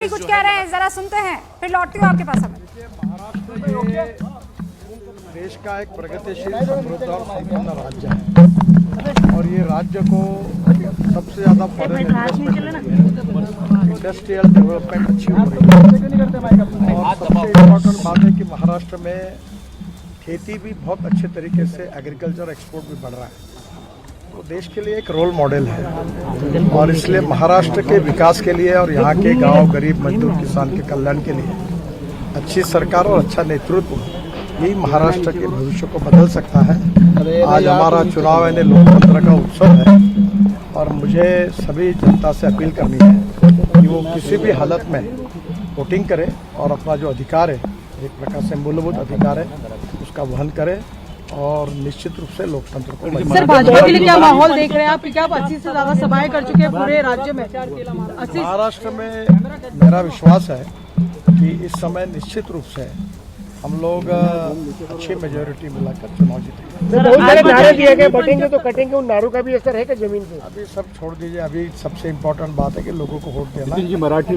कुछ कह रहे हैं, जरा सुनते हैं, फिर लौटती हूँ आपके पास। हमें महाराष्ट्र में देश का एक प्रगतिशील समृद्ध और संपन्न राज्य है और ये राज्य को सबसे ज़्यादा फॉरेन इंडस्ट्रियल डेवलपमेंट अच्छी हो रही है। और सबसे इम्पोर्टेंट बात है कि महाराष्ट्र में खेती भी बहुत अच्छे तरीके से एग्रीकल्चर एक्सपोर्ट भी बढ़ रहा है, तो देश के लिए एक रोल मॉडल है। और इसलिए महाराष्ट्र के विकास के लिए और यहाँ के गांव, गरीब, मजदूर, किसान के कल्याण के लिए अच्छी सरकार और अच्छा नेतृत्व यही महाराष्ट्र के भविष्य को बदल सकता है। आज हमारा चुनाव यानी लोकतंत्र का उत्सव है और मुझे सभी जनता से अपील करनी है कि वो किसी भी हालत में वोटिंग करे और अपना जो अधिकार है, एक प्रकार से मूलभूत अधिकार है, उसका वहन करे और निश्चित रूप से लोकतंत्र को। सर, भाजपा के लिए क्या माहौल देख रहे हैं आप? क्या आप 80 से ज्यादा सभाएं कर चुके हैं पूरे राज्य में? महाराष्ट्र में मेरा विश्वास है कि इस समय निश्चित रूप से हम लोग अच्छी मेजोरिटी मिलाकर चुनाव जीतेंगे। बहुत सारे नारे दिए गए, बटेंगे तो कटेंगे, उन नारों का भी असर है क्या जमीन पे? अभी सब छोड़ दीजिए, अभी सबसे इम्पोर्टेंट बात है कि लोगों को वोट देना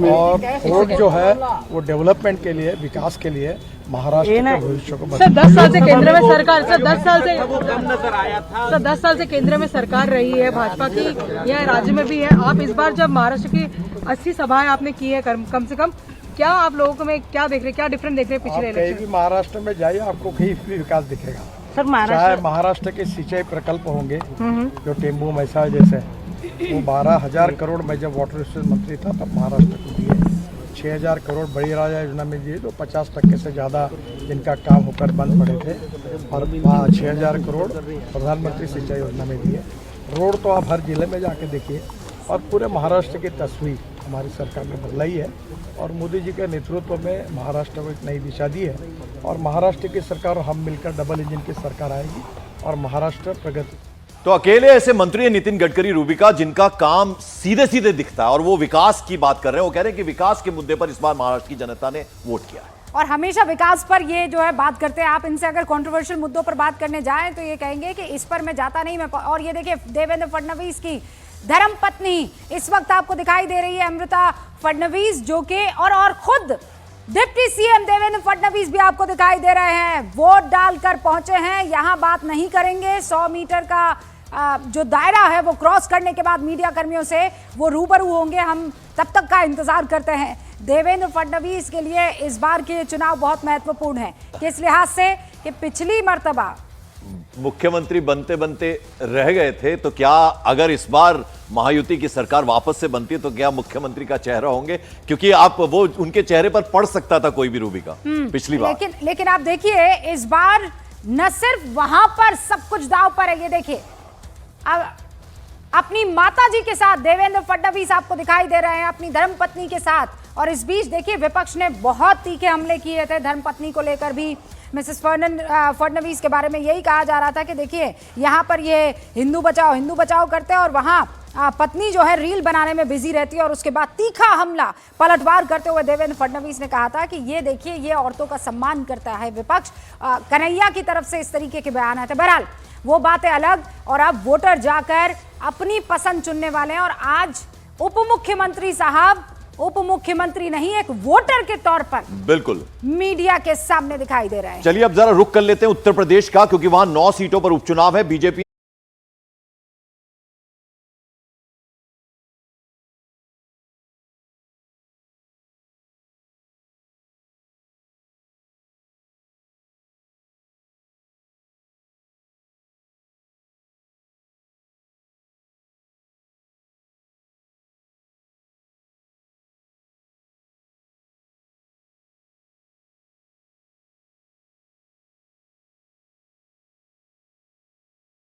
और वोट जो है वो डेवलपमेंट के लिए, विकास के लिए, महाराष्ट्र के भविष्य को। सर 10 साल से केंद्र में सरकार, सर 10 साल से केंद्र में सरकार रही है भाजपा की, यह राज्य में भी है। आप इस बार जब महाराष्ट्र की 80 सभाएं आपने की है कम से कम, क्या आप लोगों को में क्या देख रहे हैं, क्या डिफरेंट देख रहे हैं पिछले कहीं भी महाराष्ट्र में जाइए, आपको कहीं भी विकास दिखेगा। सर चाहे महाराष्ट्र के सिंचाई प्रकल्प होंगे जो टेम्बू मैसा जैसे, वो 12,000 करोड़ में जब वाटर रिसोर्स मंत्री था तब महाराष्ट्र को दिए। 6,000 करोड़ बड़ी राजा योजना में दिए, तो 50% से ज़्यादा जिनका काम होकर बंद पड़े थे, और 6,000 करोड़ प्रधानमंत्री सिंचाई योजना में दिए। रोड तो आप हर जिले में जाके देखिए और पूरे महाराष्ट्र की तस्वीर हमारी सरकार ने बदलाई है और मोदी जी के नेतृत्व में महाराष्ट्र को एक नई दिशा दी है और महाराष्ट्र की सरकार और हम मिलकर डबल इंजन की सरकार आएगी और महाराष्ट्र प्रगति। तो अकेले ऐसे मंत्री नितिन गडकरी रूबिका, जिनका काम सीधे सीधे दिखता है और वो विकास की बात कर रहे हैं। वो कह रहे हैं कि विकास के मुद्दे पर इस बार महाराष्ट्र की जनता ने वोट किया है और हमेशा विकास पर ये जो है बात करते हैं। आप इनसे अगर कंट्रोवर्शियल मुद्दों पर बात करने जाएं तो ये कहेंगे कि इस पर मैं जाता नहीं। मैं और ये देखिए, देवेंद्र फडणवीस की धर्म पत्नी इस वक्त आपको दिखाई दे रही है, अमृता फडणवीस, जो कि और खुद डिप्टी सीएम देवेंद्र फडणवीस भी आपको दिखाई दे रहे हैं, वोट डालकर पहुंचे हैं। यहां बात नहीं करेंगे, 100 मीटर का जो दायरा है वो क्रॉस करने के बाद मीडिया कर्मियों से वो रूबरू होंगे। हम तब तक का इंतजार करते हैं। देवेंद्र फडणवीस के लिए इस बार के चुनाव बहुत महत्वपूर्ण है, किस लिहाज से कि पिछली मर्तबा मुख्यमंत्री बनते बनते रह गए थे, तो क्या अगर इस बार महायुति की सरकार वापस से बनती है तो क्या मुख्यमंत्री का चेहरा होंगे? क्योंकि आप वो उनके चेहरे पर पड़ सकता था कोई भी रूबिका पिछली बार। लेकिन आप देखिए, इस बार न सिर्फ वहां पर सब कुछ दांव पर है। ये देखिए, अब अपनी माता जी के साथ देवेंद्र फडणवीस आपको दिखाई दे रहे हैं, अपनी धर्मपत्नी के साथ। और इस बीच देखिए, विपक्ष ने बहुत तीखे हमले किए थे धर्मपत्नी को लेकर भी। मिसेस फडणवीस के बारे में यही कहा जा रहा था कि देखिए, यहाँ पर ये हिंदू बचाओ करते हैं और वहाँ पत्नी जो है रील बनाने में बिजी रहती है। और उसके बाद तीखा हमला, पलटवार करते हुए देवेंद्र फडणवीस ने कहा था कि ये देखिए, ये औरतों का सम्मान करता है विपक्ष। कन्हैया की तरफ से इस तरीके के बयान आए थे। बहरहाल वो बातें अलग, और अब वोटर जाकर अपनी पसंद चुनने वाले हैं। और आज उप मुख्यमंत्री साहब, उप मुख्यमंत्री नहीं, एक वोटर के तौर पर बिल्कुल मीडिया के सामने दिखाई दे रहे हैं। चलिए अब जरा रुख कर लेते हैं उत्तर प्रदेश का, क्योंकि वहां 9 सीटों पर उपचुनाव है। बीजेपी